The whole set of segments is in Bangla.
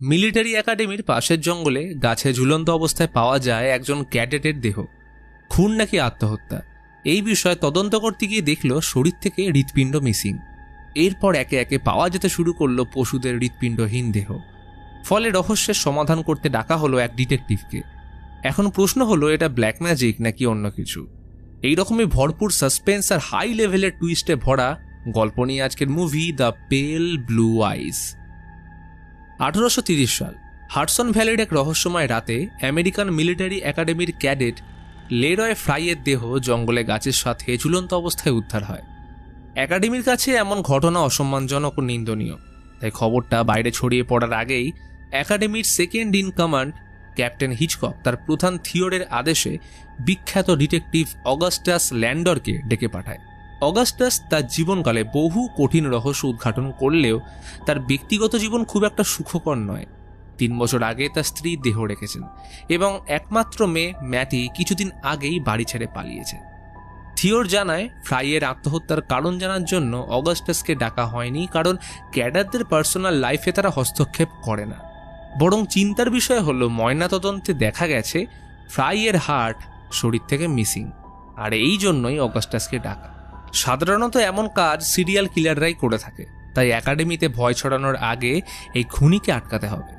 মিলিটারি একাডেমির পাশের জঙ্গলে গাছে ঝুলন্ত অবস্থায় পাওয়া যায় একজন ক্যাডেটের দেহ। খুন নাকি আত্মহত্যা এই বিষয়ে তদন্ত করতে গিয়ে দেখল শরীর থেকে হৃৎপিণ্ড মিসিং। এরপর একে একে পাওয়া যেতে শুরু করলো পশুদের হৃৎপিণ্ডহীন দেহ। ফলে রহস্যের সমাধান করতে ডাকা হলো এক ডিটেকটিভকে। এখন প্রশ্ন হলো, এটা ব্ল্যাক ম্যাজিক নাকি অন্য কিছু? এইরকমই ভরপুর সাসপেন্স আর হাই লেভেলের টুইস্টে ভরা গল্প নিয়ে আজকের মুভি দ্য পেল ব্লু আইস। 1830 সাল, হাডসন ভ্যালির এক রহস্যময় রাতে আমেরিকান মিলিটারি একাডেমির ক্যাডেট লেরয় ফ্রাইয়ের দেহ জঙ্গলে গাছের সাথে ঝুলন্ত অবস্থায় উদ্ধার হয়। একাডেমির কাছে এমন ঘটনা অসম্মানজনক ও নিন্দনীয়, তাই খবরটা বাইরে ছড়িয়ে পড়ার আগেই একাডেমির second in command captain Hitchcock তার প্রধান থিওরের আদেশে বিখ্যাত ডিটেকটিভ অগাস্টাস ল্যান্ডরকে ডেকে পাঠায়। অগাস্টাস তার জীবনকালে বহু কঠিন রহস্য উদ্ঘাটন করলেও তার ব্যক্তিগত জীবন খুব একটা সুখকর নয়। 3 বছর আগে তার স্ত্রী দেহ রেখেছেন এবং একমাত্র মেয়ে ম্যাটি কিছুদিন আগেই বাড়ি ছেড়ে পালিয়েছে। থিওর জানায় ফ্রাইয়ের আত্মহত্যার কারণ জানার জন্য অগাস্টাসকে ডাকা হয়নি, কারণ ক্যাডারদের পার্সোনাল লাইফে তারা হস্তক্ষেপ করে না। বরং চিন্তার বিষয় হলো ময়নাতদন্তে দেখা গেছে ফ্রাইয়ের হার্ট শরীর থেকে মিসিং, আর এই জন্যই অগাস্টাসকে ডাকা। সাধারণত এমন কাজ সিরিয়াল কিলাররাই করে থাকে, তাই একাডেমিতে ভয় ছড়ানোর আগে এই খুনিকে আটকাতে হবে।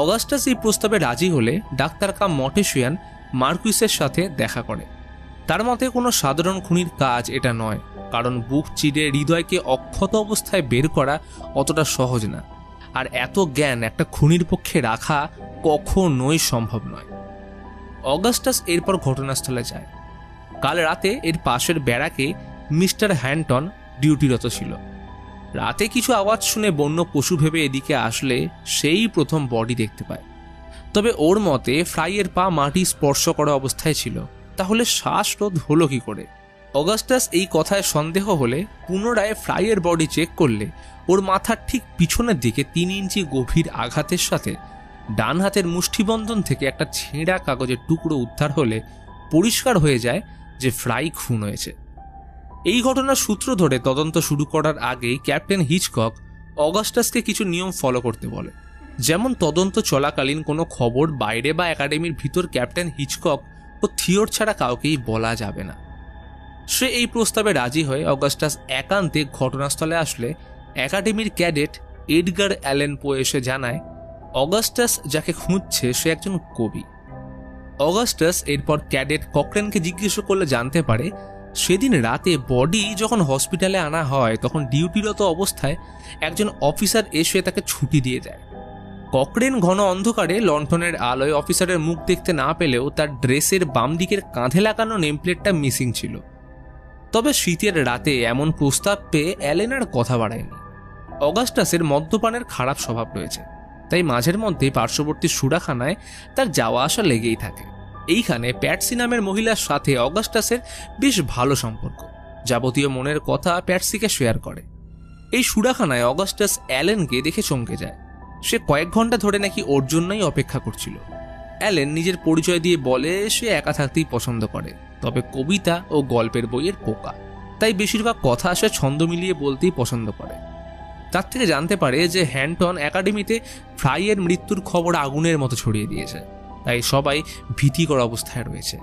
অগাস্টাস এই প্রস্তাবে রাজি হলে ডাক্তার কাম মর্টিশিয়ান মার্কুইসের সাথে দেখা করে। তার মতে কোনো সাধারণ খুনির কাজ এটা নয়, কারণ বুক চিরে হৃদয়কে অক্ষত অবস্থায় বের করা অতটা সহজ না, আর এত জ্ঞান একটা খুনির পক্ষে রাখা কখনোই সম্ভব নয়। অগাস্টাস এরপর ঘটনাস্থলে যায়। কাল রাতে এর পাশের ব্যারাকে মিস্টার হ্যান্টন ডিউটিরত ছিল। রাতে কিছু আওয়াজ শুনে বন্য পশু ভেবে এদিকে আসলে সেই প্রথম বডি দেখতে পায়। তবে ওর মতে ফ্রাইয়ের পা মাটি স্পর্শ করা অবস্থায় ছিল, তাহলে শ্বাসরোধ হলো কি করে? অগাস্টাস এই কথায় সন্দেহ হলে পুনরায় ফ্রাইয়ের বডি চেক করলে ওর মাথার ঠিক পিছনের দিকে 3 ইঞ্চি গভীর আঘাতের সাথে ডান হাতের মুষ্টিবন্ধন থেকে একটা ছেঁড়া কাগজের টুকরো উদ্ধার হলে পরিষ্কার হয়ে যায় যে ফ্রাই খুন হয়েছে। এই ঘটনার সূত্র ধরে তদন্ত শুরু করার আগেই ক্যাপ্টেন হিচকক অগাস্টাসকে কিছু নিয়ম ফলো করতে বলে। যেমন তদন্ত চলাকালীন কোনো খবর বাইরে বা একাডেমির ভিতর ক্যাপ্টেন হিচকক ও থিওর ছাড়া কাউকেই বলা যাবে না। সে এই প্রস্তাবে রাজি হয়ে অগাস্টাস একান্তে ঘটনাস্থলে আসলে একাডেমির ক্যাডেট এডগার অ্যালেন পো এসে জানায় অগাস্টাস যাকে খুঁজছে সে একজন কবি। অগাস্টাস এরপর ক্যাডেট ককরেনকে জিজ্ঞেস করলে জানতে পারে সেদিন রাতে বডি যখন হসপিটালে আনা হয় তখন ডিউটিরত অবস্থায় একজন অফিসার এসে তাকে ছুটি দিয়ে দেয়। ককরেন ঘন অন্ধকারে লণ্ঠনের আলোয় অফিসারের মুখ দেখতে না পেলেও তার ড্রেসের বাম দিকের কাঁধে লাগানো নেমপ্লেটটা মিসিং ছিল। তবে শীতের রাতে এমন প্রস্তাব পেয়ে অ্যালেন আর কথা বাড়ায়নি। অগাস্টাসের মদ্যপানের খারাপ স্বভাব রয়েছে, তাই মাঝের মধ্যে পার্শ্ববর্তী সুরাখানায় তার যাওয়া আসা লেগেই থাকে। এইখানে প্যাটসি নামের মহিলার সাথে অগাস্টাসের বেশ ভালো সম্পর্ক। যাবতীয় মনের কথা প্যাটসিকে শেয়ার করে। এই সুরাখানায় অগাস্টাস অ্যালেনকে দেখে চমকে যায়। সে কয়েক ঘন্টা ধরে নাকি ওর জন্যই অপেক্ষা করছিল। অ্যালেন নিজের পরিচয় দিয়ে বলে সে একা থাকতেই পছন্দ করে, তবে কবিতা ও গল্পের বইয়ের পোকা, তাই বেশিরভাগ কথা সে ছন্দ মিলিয়ে বলতেই পছন্দ করে। তার থেকে জানতে পারে যে হ্যান্টন একাডেমিতে ফ্রাইয়ের মৃত্যুর খবর আগুনের মতো ছড়িয়ে দিয়েছে, তাই সবাই ভীতিকর অবস্থায় রয়েছে।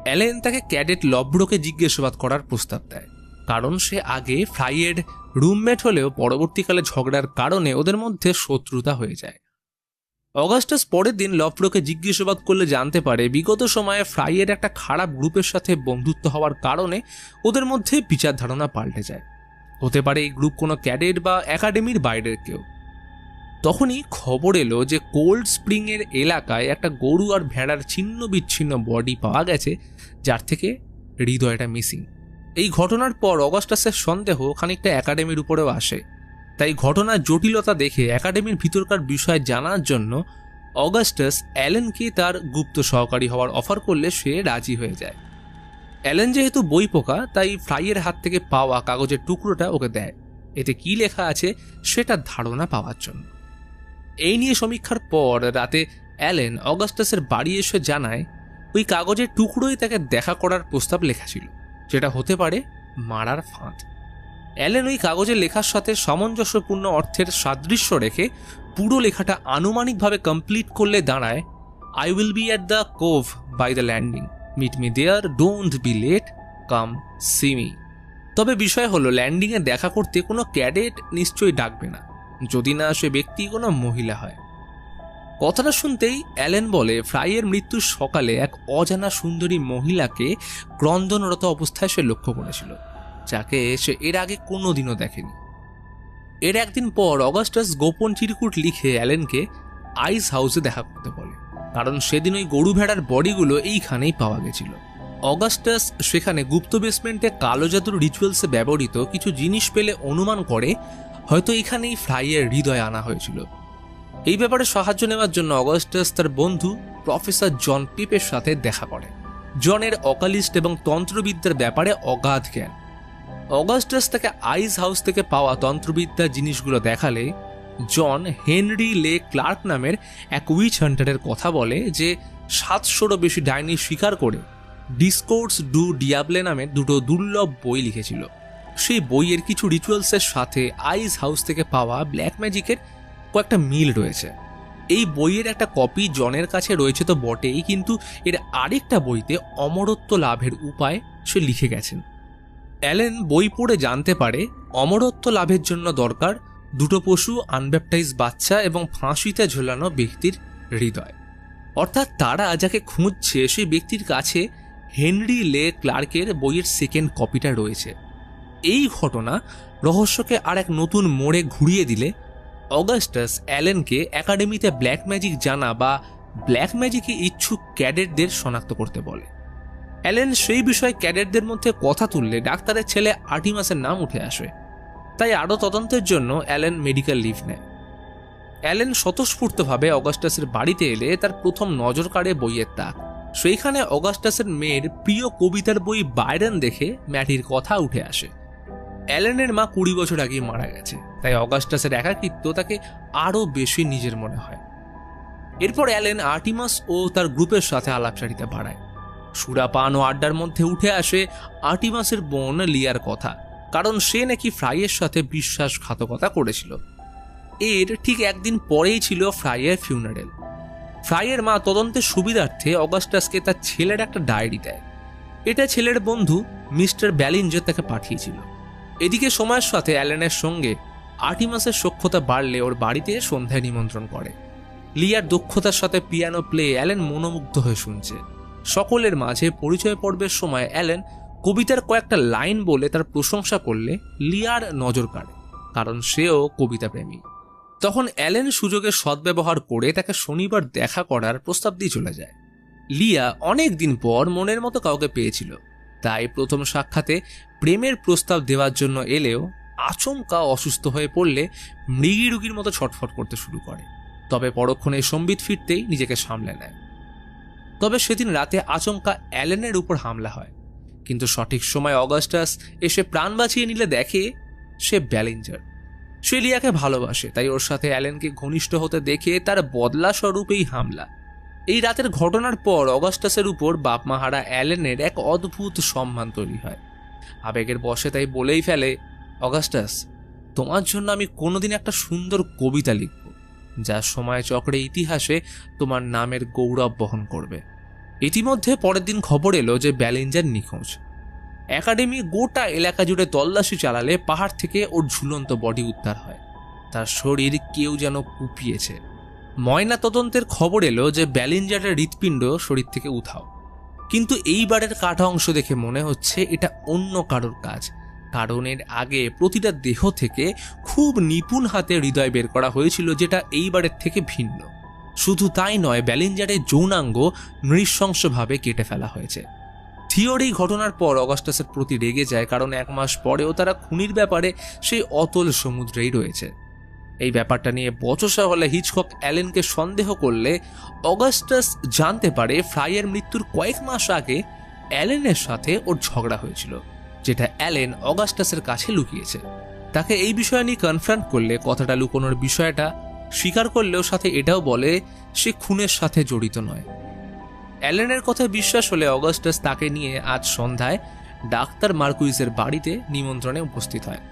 অ্যালেন তাকে ক্যাডেট লব্রোকে জিজ্ঞাসাবাদ করার প্রস্তাব দেয়, কারণ সে আগে ফ্রাইয়ের রুমমেট হলেও পরবর্তীকালে ঝগড়ার কারণে ওদের মধ্যে শত্রুতা হয়ে যায়। অগাস্টাস পরের দিন লব্রোকে জিজ্ঞাসাবাদ করলে জানতে পারে বিগত সময়ে ফ্রাইয়ের একটা খারাপ গ্রুপের সাথে বন্ধুত্ব হওয়ার কারণে ওদের মধ্যে বিচার ধারণা পাল্টে যায়। হতে পারে এই গ্রুপ কোনো ক্যাডেট বা একাডেমির বাইরের কেউ। তখনই খবর এলো যে কোল্ড স্প্রিং এর এলাকায় একটা গরু আর ভেড়ার ছিন্ন বিচ্ছিন্ন বডি পাওয়া গেছে, যার থেকে হৃদয়টা মিসিং। এই ঘটনার পর অগাস্টাসের সন্দেহ খানিকটা একাডেমির উপরেও আসে, তাই ঘটনার জটিলতা দেখে একাডেমির ভিতরকার বিষয় জানার জন্য অগাস্টাস অ্যালেনকে তার গুপ্ত সহকারী হওয়ার অফার করলে সে রাজি হয়ে যায়। অ্যালেন যেহেতু বই পোকা, তাই ফ্রাইয়ের হাত থেকে পাওয়া কাগজের টুকরোটা ওকে দেয়, এতে কি লেখা আছে সেটার ধারণা পাওয়ার জন্য। এই নিয়ে সমীক্ষার পর রাতে অ্যালেন অগাস্টাসের বাড়ি এসে জানায় ওই কাগজের টুকরোই তাকে দেখা করার প্রস্তাব লেখা ছিল, যেটা হতে পারে মারার ফাঁদ। অ্যালেন ওই কাগজের লেখার সাথে সামঞ্জস্যপূর্ণ অর্থের সাদৃশ্য রেখে পুরো লেখাটা আনুমানিকভাবে কমপ্লিট করলে দাঁড়ায়, I will be at the cove by the landing, meet me there, don't be late, come see me. তবে বিষয় হলো, ল্যান্ডিংয়ে দেখা করতে কোনো ক্যাডেট নিশ্চয়ই ডাকবে না, যদি না সে ব্যক্তি কোনো মহিলা হয়। কথাটা শুনতেই অ্যালেন বলে, ফ্রাইয়ের মৃত্যুর সকালে এক অজানা সুন্দরী মহিলাকে ক্রন্দনরত অবস্থায় সে লক্ষ্য করেছিল, যাকে সে এর আগে কোনোদিনও দেখেনি। এর একদিন পর অগাস্টাস গোপন চিরকুট লিখে অ্যালেনকে আইস হাউসে দেখা করতে বলে, কারণ সেদিন ওই গরু ভেড়ার বডিগুলো এইখানেই পাওয়া গেছিল। অগাস্টাস সেখানে গুপ্ত বেসমেন্টে কালো জাদুর রিচুয়ালসে ব্যবহৃত কিছু জিনিস পেলে অনুমান করে হয়তো এখানেই ফ্রাইয়ের হৃদয় আনা হয়েছিল। এই ব্যাপারে সাহায্য নেওয়ার জন্য অগাস্টাস তার বন্ধু প্রফেসর জন পিপের সাথে দেখা করে। জনের অকালিস্ট এবং তন্ত্রবিদ্যার ব্যাপারে অগাধ জ্ঞান। অগাস্টাস তাকে আইস হাউস থেকে পাওয়া তন্ত্রবিদ্যার জিনিসগুলো দেখালে জন হেনরি লে ক্লার্ক নামের এক উইচ হান্টারের কথা বলে, যে 700রও বেশি ডাইনি শিকার করে ডিসকোর্স ডু ডিয়াবলে নামের দুটো দুর্লভ বই লিখেছিল। সেই বইয়ের কিছু রিচুয়ালসের সাথে আইস হাউস থেকে পাওয়া ব্ল্যাক ম্যাজিকের কয়েকটা মিল রয়েছে। এই বইয়ের একটা কপি জনের কাছে রয়েছে তো বটেই, কিন্তু এর আরেকটা বইতে অমরত্ব লাভের উপায় সে লিখে গেছেন। অ্যালেন বই পড়ে জানতে পারে অমরত্ব লাভের জন্য দরকার দুটো পশু, আনব্যাপটাইজ বাচ্চা এবং ফাঁসিতে ঝোলানো ব্যক্তির হৃদয়। অর্থাৎ তারা যাকে খুঁজছে সেই ব্যক্তির কাছে হেনরি লে ক্লার্কের বইয়ের সেকেন্ড কপিটা রয়েছে। এই ঘটনা রহস্যকে আর এক নতুন মোড়ে ঘুরিয়ে দিলে অগাস্টাস অ্যালেনকে একাডেমিতে ব্ল্যাক ম্যাজিক জানা বা ব্ল্যাক ম্যাজিকে ইচ্ছুক ক্যাডেটদের শনাক্ত করতে বলে। অ্যালেন সেই বিষয়ে ক্যাডেটদের মধ্যে কথা তুললে ডাক্তারের ছেলে আর্টিমাসের নাম উঠে আসে। তাই আরও তদন্তের জন্য অ্যালেন মেডিকেল লিভ নেয়। অ্যালেন স্বতঃস্ফূর্তভাবে অগাস্টাসের বাড়িতে এলে তার প্রথম নজর কাড়ে বইয়ের তাক। সেইখানে অগাস্টাসের মেয়ের প্রিয় কবিতার বই বাইরন দেখে ম্যাটির কথা উঠে আসে। অ্যালেনের মা 20 বছর আগেই মারা গেছে, তাই অগাস্টাসের একাকিত্ব তাকে আরও বেশি নিজের মনে হয়। এরপর অ্যালেন আর্টিমাস ও তার গ্রুপের সাথে আলাপচারিতা বাড়ায়। সুরাপান ও আড্ডার মধ্যে উঠে আসে আর্টিমাসের বোন লিয়ার কথা, কারণ সে নাকি ফ্রাইয়ের সাথে বিশ্বাসঘাতকতা করেছিল। এর ঠিক একদিন পরেই ছিল ফ্রাইয়ের ফিউনারেল। ফ্রাইয়ের মা তদন্তের সুবিধার্থে অগাস্টাসকে তার ছেলের একটা ডায়েরি দেয়। এটা ছেলের বন্ধু মিস্টার ব্যালিঞ্জার তাকে পাঠিয়েছিল। এদিকে সময়ের সাথে অ্যালেনের সঙ্গে আর্টিমাসের সখ্যতা বাড়লে ওর বাড়িতে সন্ধ্যায় নিমন্ত্রণ করে। লিয়ার দক্ষতার সাথে পিয়ানো প্লে অ্যালেন মনোমুগ্ধ হয়ে শুনছে। সকলের মাঝে পরিচয় পর্বের সময় অ্যালেন কবিতার কয়েকটা লাইন বলে তার প্রশংসা করলে লিয়ার নজর কাড়ে, কারণ সেও কবিতা প্রেমী। তখন অ্যালেন সুযোগের সদ্ব্যবহার করে তাকে শনিবার দেখা করার প্রস্তাব দিয়ে চলে যায়। লিয়া অনেক দিন পর মনের মতো কাউকে পেয়েছিল, তাই প্রথম সাক্ষাতে প্রেমের প্রস্তাব দেওয়ার জন্য এলেও আচমকা অসুস্থ হয়ে পড়লে মৃগী রুগীর মতো ছটফট করতে শুরু করে। তবে পরক্ষণে সম্বিত ফিরতেই নিজেকে সামলে নেয়। তবে সেদিন রাতে আচমকা অ্যালেনের উপর হামলা হয়, কিন্তু সঠিক সময় অগাস্টাস এসে প্রাণ বাঁচিয়ে নিলে দেখে সে ব্যালিঞ্জার। সে লিয়াকে ভালোবাসে, তাই ওর সাথে অ্যালেনকে ঘনিষ্ঠ হতে দেখে তার বদলা স্বরূপ এই হামলা। এই রাতের ঘটনার পর অগাস্টাসের উপর বাপমাহারা অ্যালেনের এক অদ্ভুত সম্মান তৈরি হয়। আবেগের বশে তাই বলেই ফেলে, অগাস্টাস, তোমার জন্য আমি কোনোদিন একটা সুন্দর কবিতা লিখব, যা সময় চক্রে ইতিহাসে তোমার নামের গৌরব বহন করবে। ইতিমধ্যে পরের দিন খবর এলো যে ব্যালিঞ্জার নিখোঁজ। একাডেমি গোটা এলাকা জুড়ে তল্লাশি চালালে পাহাড় থেকে ওর ঝুলন্ত বডি উদ্ধার হয়। তার শরীর কেউ যেন কুপিয়েছে। ময়না তদন্তের খবর এলো যে ব্যালিঞ্জারের হৃৎপিণ্ড শরীর থেকে উধাও। কিন্তু এইবারের কাটা অংশ দেখে মনে হচ্ছে এটা অন্য কারোর কাজ, কারণ এর আগে প্রতিটা দেহ থেকে খুব নিপুণ হাতে হৃদয় বের করা হয়েছিল, যেটা এইবারের থেকে ভিন্ন। শুধু তাই নয়, ব্যালিঞ্জারের যৌনাঙ্গ নৃশংসভাবে কেটে ফেলা হয়েছে। থিওর এই ঘটনার পর অগাস্টাসের প্রতি রেগে যায়, কারণ 1 মাস পরেও তারা খুনির ব্যাপারে সেই অতল সমুদ্রেই রয়েছে। এই ব্যাপারটা নিয়ে বচসা হলে হিচকক অ্যালেনকে সন্দেহ করলে অগাস্টাস জানতে পারে ফ্রাইয়ের মৃত্যুর কয়েক মাস আগে অ্যালেনের সাথে ওর ঝগড়া হয়েছিল, যেটা অ্যালেন অগাস্টাসের কাছে লুকিয়েছে। তাকে এই বিষয় নিয়ে কনফ্রন্ট করলে কথাটা লুকোনোর বিষয়টা স্বীকার করলেও সাথে এটাও বলে সে খুনের সাথে জড়িত নয়। অ্যালেনের কথায় বিশ্বাস হলে অগাস্টাস তাকে নিয়ে আজ সন্ধ্যায় ডাক্তার মার্কুইসের বাড়িতে নিমন্ত্রণে উপস্থিত হয়।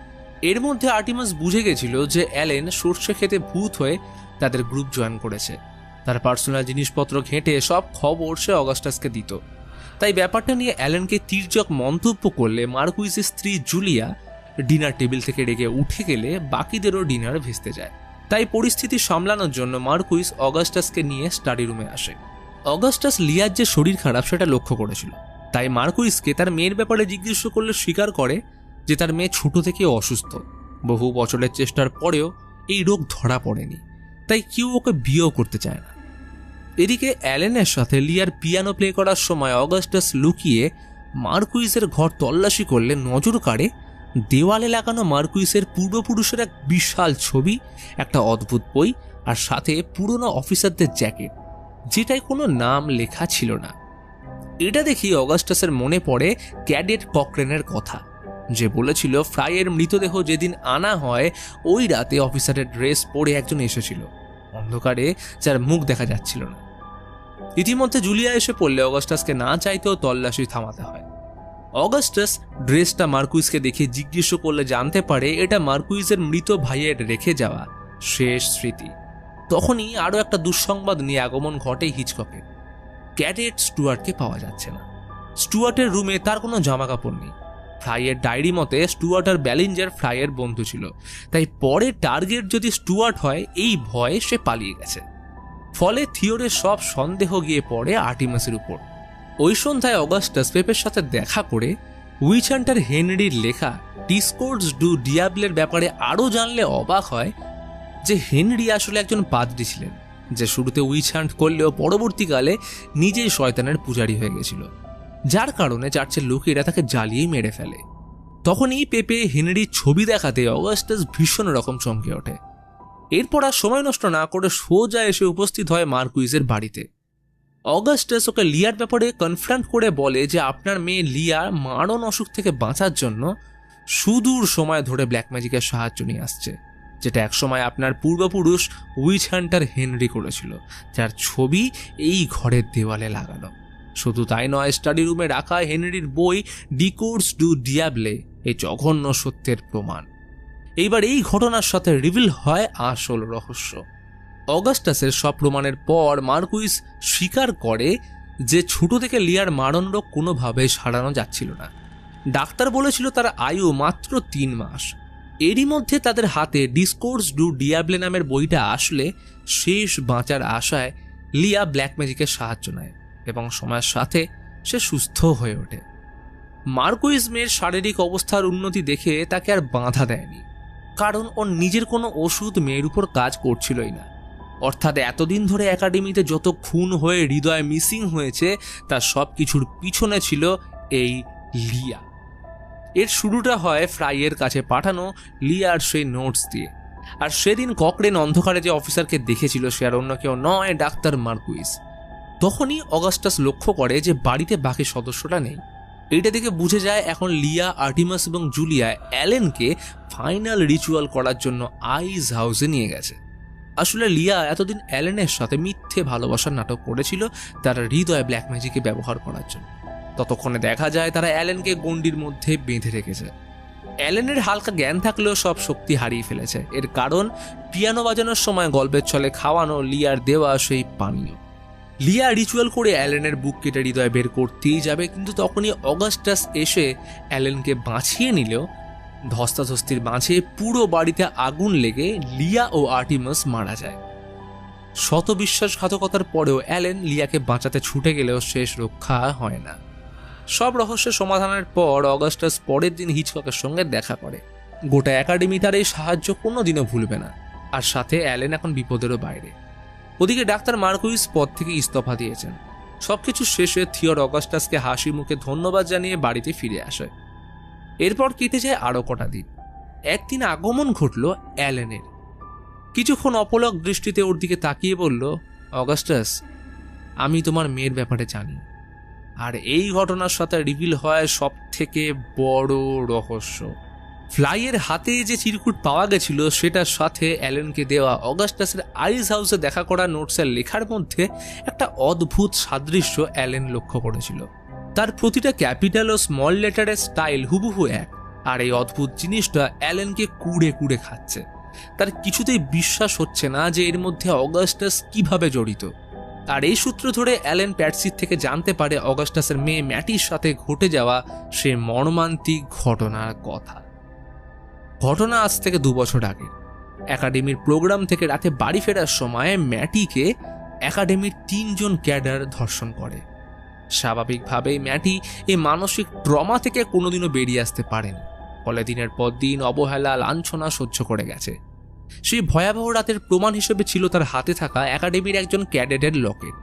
এর মধ্যে আর্টিমাস বুঝে গেছিল যে অ্যালেন সর্ষে খেতে ভূত হয়ে তাদের গ্রুপ জয়েন করেছে। তার পার্সোনাল জিনিসপত্র ঘেঁটে সব খবর সে অগাস্টাসকে দিত। তাই ব্যাপারটা নিয়ে অ্যালেনকে তির্যক মন্তব্য করলে মার্কুইসের স্ত্রী জুলিয়া ডিনার টেবিল থেকে রেগে উঠে গেলে বাকিদেরও ডিনার ভেস্তে যায়। তাই পরিস্থিতি সামলানোর জন্য মার্কুইস অগাস্টাসকে নিয়ে স্টাডি রুমে আসে। অগাস্টাস লিয়ার যে শরীর খারাপ সেটা লক্ষ্য করেছিল, তাই মার্কুইসকে তার মেয়ের ব্যাপারে জিজ্ঞেস করলে স্বীকার করে যে তার মেয়ে ছোট থেকে অসুস্থ। বহু বছরের চেষ্টার পরেও এই রোগ ধরা পড়েনি, তাই কেউ ওকে বিয়েও করতে চায় না। এদিকে অ্যালেনের সাথে লিয়ার পিয়ানো প্লে করার সময় অগাস্টাস লুকিয়ে মার্কুইসের ঘর তল্লাশি করলে নজর কাড়ে দেওয়ালে লাগানো মার্কুইসের পূর্বপুরুষের এক বিশাল ছবি, একটা অদ্ভুত বই, আর সাথে পুরনো অফিসারদের জ্যাকেট, যেটায় কোনো নাম লেখা ছিল না। এটা দেখি অগাস্টাসের মনে পড়ে ক্যাডেট ককরেনের কথা, যে বলেছিল ফ্রাইয়ের মৃতদেহ যেদিন আনা হয় ওই রাতে অফিসারের ড্রেস পরে একজন এসেছিল, অন্ধকারে যার মুখ দেখা যাচ্ছিল না। ইতিমধ্যে জুলিয়া এসে পড়লে অগাস্টাসকে না চাইতেও তল্লাশি থামাতে হয়। অগাস্টাস ড্রেসটা মার্কুইসকে দেখে জিজ্ঞেস করলে জানতে পারে এটা মার্কুইসের মৃত ভাইয়ের রেখে যাওয়া শেষ স্মৃতি। তখনই আরও একটা দুঃসংবাদ নিয়ে আগমন ঘটে হিচককের। ক্যাডেট স্টুয়ার্টকে পাওয়া যাচ্ছে না। স্টুয়ার্টের রুমে তার কোনো জামা কাপড় নেই। ফ্রাইয়ের ডায়েরি মতে স্টুয়ার্ট আর ব্যালিঞ্জার ফ্রাইয়ের বন্ধু ছিল, তাই পরে টার্গেট যদি স্টুয়ার্ট হয় এই ভয়ে সে পালিয়ে গেছে। ফলে থিওরের সব সন্দেহ গিয়ে পড়ে আর্টিমাসের উপর। ওই সন্ধ্যায় অগাস্টাস পেপের সাথে দেখা করে উইচ হান্টার হেনরির লেখা ডিসকোর্স ডু ডিয়াবলের ব্যাপারে আরও জানলে অবাক হয় যে হেনরি আসলে একজন পাদ্রী ছিলেন, যে শুরুতে উইচ হান্ট করলেও পরবর্তীকালে নিজেই শয়তানের পূজারী হয়ে গেছিল, যার কারণে চার্চের লোকেরা তাকে জ্বালিয়ে মেরে ফেলে। তখনই পেপে হেনরির ছবি দেখাতে অগাস্টাস ভীষণ রকম চমকে ওঠে। এরপর আর সময় নষ্ট না করে সোজা এসে উপস্থিত হয় মার্কুইসের বাড়িতে। অগাস্টাস ওকে লিয়ার ব্যাপারে কনফ্রান্ট করে বলে যে আপনার মেয়ে লিয়া মারণ অসুখ থেকে বাঁচার জন্য সুদূর সময় ধরে ব্ল্যাক ম্যাজিকের সাহায্য নিয়ে আসছে, যেটা একসময় আপনার পূর্বপুরুষ উইচ হান্টার হেনরি করেছিল, যার ছবি এই ঘরের দেওয়ালে লাগানো। শুধু তাই নয়, স্টাডি রুমে রাখা হেনরির বই ডিকোর্স ডু ডিয়াবলে এই জঘন্য সত্যের প্রমাণ। এইবার এই ঘটনার সাথে রিভিল হয় আসল রহস্য। অগাস্টাসের সব প্রমাণের পর মার্কুইস স্বীকার করে যে ছোট থেকে লিয়ার মারণ রোগ কোনোভাবে সারানো যাচ্ছিল না। ডাক্তার বলেছিল তার আয়ু মাত্র 3 মাস। এরই মধ্যে তাদের হাতে ডিসকোর্স ডু ডিয়াবলে নামের বইটা আসলে শেষ বাঁচার আশায় লিয়া ব্ল্যাক ম্যাজিকের সাহায্য নেয় এবং সময়ের সাথে সে সুস্থ হয়ে ওঠে। মার্কুইস মেয়ের শারীরিক অবস্থার উন্নতি দেখে তাকে আর বাধা দেয়নি, কারণ ওর নিজের কোনো ওষুধ মেয়ের উপর কাজ করছিলই না। অর্থাৎ এতদিন ধরে একাডেমিতে যত খুন হয়ে হৃদয় মিসিং হয়েছে তার সব কিছুর পিছনে ছিল এই লিয়া। এর শুরুটা হয় ফ্রাইয়ের কাছে পাঠানো লিয়ার সেই নোটস দিয়ে। আর সেদিন ককরেন অন্ধকারে যে অফিসারকে দেখেছিল সে আর অন্য কেউ নয়, ডাক্তার মার্কুইস। তখনই অগাস্টাস লক্ষ্য করে যে বাড়িতে বাকি সদস্যরা নেই। এইটা দেখে বুঝে যায় এখন লিয়া, আর্টিমাস এবং জুলিয়া অ্যালেনকে ফাইনাল রিচুয়াল করার জন্য আইস হাউসে নিয়ে গেছে। আসলে লিয়া এতদিন অ্যালেনের সাথে মিথ্যে ভালোবাসার নাটক করেছিল তার হৃদয় ব্ল্যাক ম্যাজিকে ব্যবহার করার জন্য। ততক্ষণে দেখা যায় তারা অ্যালেনকে গণ্ডির মধ্যে বেঁধে রেখেছে। অ্যালেনের হালকা জ্ঞান থাকলেও সব শক্তি হারিয়ে ফেলেছে। এর কারণ পিয়ানো বাজানোর সময় গল্পের ছলে খাওয়ানো লিয়ার দেওয়া সেই পানীয়। লিয়া রিচুয়াল করে অ্যালেনের বুক কেটে হৃদয় বের করতেই যাবে, কিন্তু তখনই অগাস্টাস এসে অ্যালেনকে বাঁচিয়ে নিলেও ধস্তাধস্তির মাঝে পুরো বাড়িতে আগুন লেগে লিয়া ও আর্টিমাস মারা যায়। শত বিশ্বাসঘাতকতার পরেও অ্যালেন লিয়াকে বাঁচাতে ছুটে গেলেও শেষ রক্ষা হয় না। সব রহস্যের সমাধানের পর অগাস্টাস পরের দিন হিচককের সঙ্গে দেখা করে। গোটা একাডেমি তার এই সাহায্য কোনোদিনও ভুলবে না, আর সাথে অ্যালেন এখন বিপদেরও বাইরে। ওদিকে ডাক্তার মার্কুইস পদ থেকে ইস্তফা দিয়েছেন। সবকিছু শেষে থিওর অগাস্টাসকে হাসি মুখে ধন্যবাদ জানিয়ে বাড়িতে ফিরে আসে। এরপর কেটে যায় আরও কটা দিন। একদিন আগমন ঘটল অ্যালেনের। কিছুক্ষণ অপলক দৃষ্টিতে ওর দিকে তাকিয়ে বলল, অগাস্টাস, আমি তোমার মেয়ের ব্যাপারে জানি। আর এই ঘটনার সাথে রিভিল হয় সব থেকে বড় রহস্য। ফ্লাইয়ের হাতে যে চিরকুট পাওয়া গেছিল সেটার সাথে অ্যালেনকে দেওয়া অগাস্টাসের আইস হাউসে দেখা করা নোটসের লেখার মধ্যে একটা অদ্ভুত সাদৃশ্য অ্যালেন লক্ষ্য করেছিল। তার প্রতিটা ক্যাপিটাল ও স্মল লেটারের স্টাইল হুবহু এক, আর এই অদ্ভুত জিনিসটা অ্যালেনকে কুড়ে কুড়ে খাচ্ছে। তার কিছুতেই বিশ্বাস হচ্ছে না যে এর মধ্যে অগাস্টাস কিভাবে জড়িত। আর এই সূত্র ধরে অ্যালেন প্যাটসির থেকে জানতে পারে অগাস্টাসের মেয়ে ম্যাটির সাথে ঘটে যাওয়া সে মর্মান্তিক ঘটনার কথা। ঘটনা আজ থেকে 2 বছর আগে একাডেমির প্রোগ্রাম থেকে রাতে বাড়ি ফেরার সময় ম্যাটিকে একাডেমির 3 জন ক্যাডার ধর্ষণ করে। স্বাভাবিকভাবেই ম্যাটি এই মানসিক ট্রমা থেকে কোনোদিনও বেরিয়ে আসতে পারেন, ফলে দিনের পর দিন অবহেলা লাঞ্ছনা সহ্য করে গেছে। সেই ভয়াবহ রাতের প্রমাণ হিসেবে ছিল তার হাতে থাকা একাডেমির একজন ক্যাডেটের লকেট।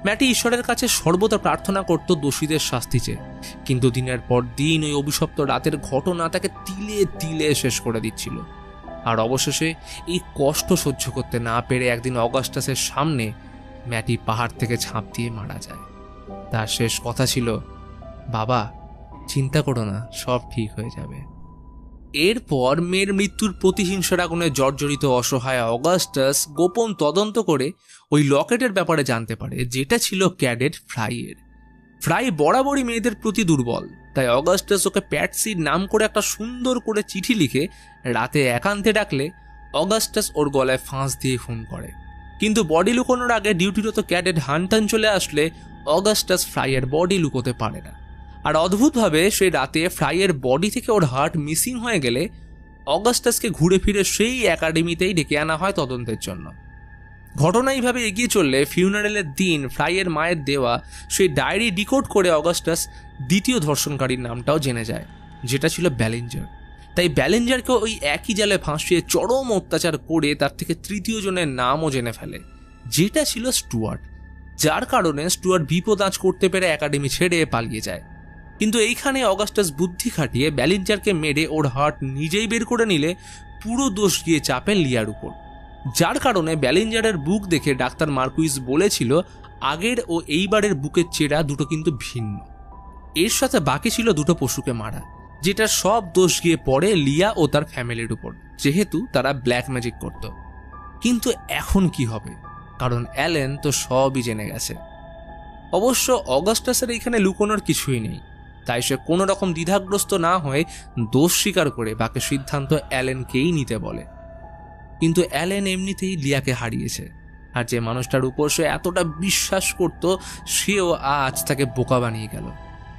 ম্যাটি ঈশ্বরের কাছে সর্বদা প্রার্থনা করত দোষীদের শাস্তি চেয়ে, কিন্তু দিনের পর দিন ওই অভিশপ্ত রাতের ঘটনা তাকে তিলে তিলে শেষ করে দিচ্ছিল। আর অবশেষে এই কষ্ট সহ্য করতে না পেরে একদিন অগাস্টাসের সামনে ম্যাটি পাহাড় থেকে ঝাঁপ দিয়ে মারা যায়। তার শেষ কথা ছিল, বাবা চিন্তা করো না, সব ঠিক হয়ে যাবে। এরপর মেয়ের মৃত্যুর প্রতিহিংসার আগুনে জর্জরিত অসহায় অগাস্টাস গোপন তদন্ত করে ওই লকেটের ব্যাপারে জানতে পারে, যেটা ছিল ক্যাডেট ফ্রাইয়ের। ফ্রাই বরাবরই মেয়েদের প্রতি দুর্বল, তাই অগাস্টাস ওকে প্যাটসির নাম করে একটা সুন্দর করে চিঠি লিখে রাতে একান্তে ডাকলে অগাস্টাস ওর গলায় ফাঁস দিয়ে খুন করে। কিন্তু বডি লুকোনোর আগে ডিউটিরত ক্যাডেট হান্টান চলে আসলে অগাস্টাস ফ্রাইয়ের বডি লুকোতে পারে না। আর অদ্ভুতভাবে সেই রাতে ফ্রাইয়ের বডি থেকে ওর হার্ট মিসিং হয়ে গেলে অগাস্টাসকে ঘুরে ফিরে সেই একাডেমিতেই ডেকে আনা হয় তদন্তের জন্য। ঘটনা এইভাবে এগিয়ে চললে ফিউনারেলের দিন ফ্রাইয়ের মায়ের দেওয়া সেই ডায়েরি ডিকোড করে অগাস্টাস দ্বিতীয় ধর্ষণকারীর নামটাও জেনে যায়, যেটা ছিল ব্যালেঞ্জার। তাই ব্যালেঞ্জারকে ওই একই জালে ফাঁসিয়ে চরম অত্যাচার করে তার থেকে তৃতীয় জনের নামও জেনে ফেলে, যেটা ছিল স্টুয়ার্ট। যার কারণে স্টুয়ার্ট বিপদ আঁচ করতে পেরে একাডেমি ছেড়ে পালিয়ে যায়। কিন্তু এইখানে অগাস্টাস বুদ্ধি খাটিয়ে ব্যালেঞ্জারকে মেরে ওর হার্ট নিজেই বের করে নিলে পুরো দোষ গিয়ে চাপে লিয়ার উপর। যার কারণে ব্যালেঞ্জারের বুক দেখে ডাক্তার মার্কুইস বলেছিল আগের ও এইবারের বুকের চেরা দুটো কিন্তু ভিন্ন। এর সাথে বাকি ছিল 2টো পশুকে মারা, যেটা সব দোষ গিয়ে পড়ে লিয়া ও তার ফ্যামিলির উপর, যেহেতু তারা ব্ল্যাক ম্যাজিক করত। কিন্তু এখন কি হবে, কারণ অ্যালেন তো সবই জেনে গেছে। অবশ্য অগাস্টাসের এইখানে লুকোনোর কিছুই নেই, তাই সে কোনো রকম দ্বিধাগ্রস্ত না হয়ে দোষ স্বীকার করে বাকি সিদ্ধান্ত অ্যালেনকেই নিতে বলে। কিন্তু অ্যালেন এমনিতেই লিয়াকে হারিয়েছে, আর যে মানুষটার উপর সে এতটা বিশ্বাস করত সেও আজ তাকে বোকা বানিয়ে গেল।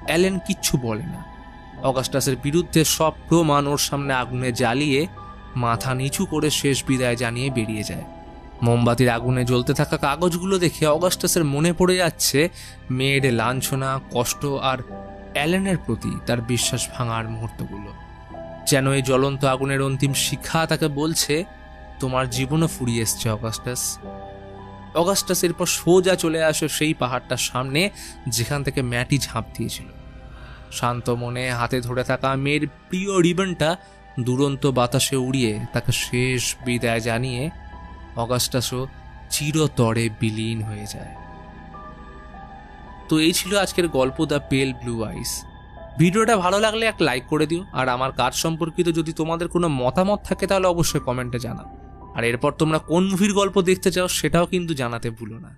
অ্যালেন কিচ্ছু বলে না, অগাস্টাসের বিরুদ্ধে সব প্রমাণ ওর সামনে আগুনে জ্বালিয়ে মাথা নিচু করে শেষ বিদায় জানিয়ে বেরিয়ে যায়। মোমবাতির আগুনে জ্বলতে থাকা কাগজগুলো দেখে অগাস্টাসের মনে পড়ে যাচ্ছে মেয়ের লাঞ্ছনা, কষ্ট আর অ্যালেনের প্রতি তার বিশ্বাস ভাঙার মুহূর্তগুলো। যেন এই জ্বলন্ত আগুনের অন্তিম শিখা তাকে বলছে, তোমার জীবনও ফুরিয়ে এসছে অগাস্টাস। অগাস্টাস এরপর সোজা চলে আসে সেই পাহাড়টার সামনে যেখান থেকে ম্যাটি ঝাঁপ দিয়েছিল। শান্ত মনে হাতে ধরে থাকা মেয়ের প্রিয় রিবনটা দুরন্ত বাতাসে উড়িয়ে তাকে শেষ বিদায় জানিয়ে অগাস্টাসও চিরতরে বিলীন হয়ে যায়। তো এই ছিল আজকের গল্প দ্য পেল ব্লু আইস। ভিডিওটা ভালো লাগলে এক লাইক করে দিও, আর আমার কাজ সম্পর্কিত যদি তোমাদের কোনো মতামত থাকে তাহলে অবশ্যই কমেন্টে জানাও। আর এরপর তোমরা কোন মুভির গল্প দেখতে চাও সেটাও কিন্তু জানাতে ভুলো না।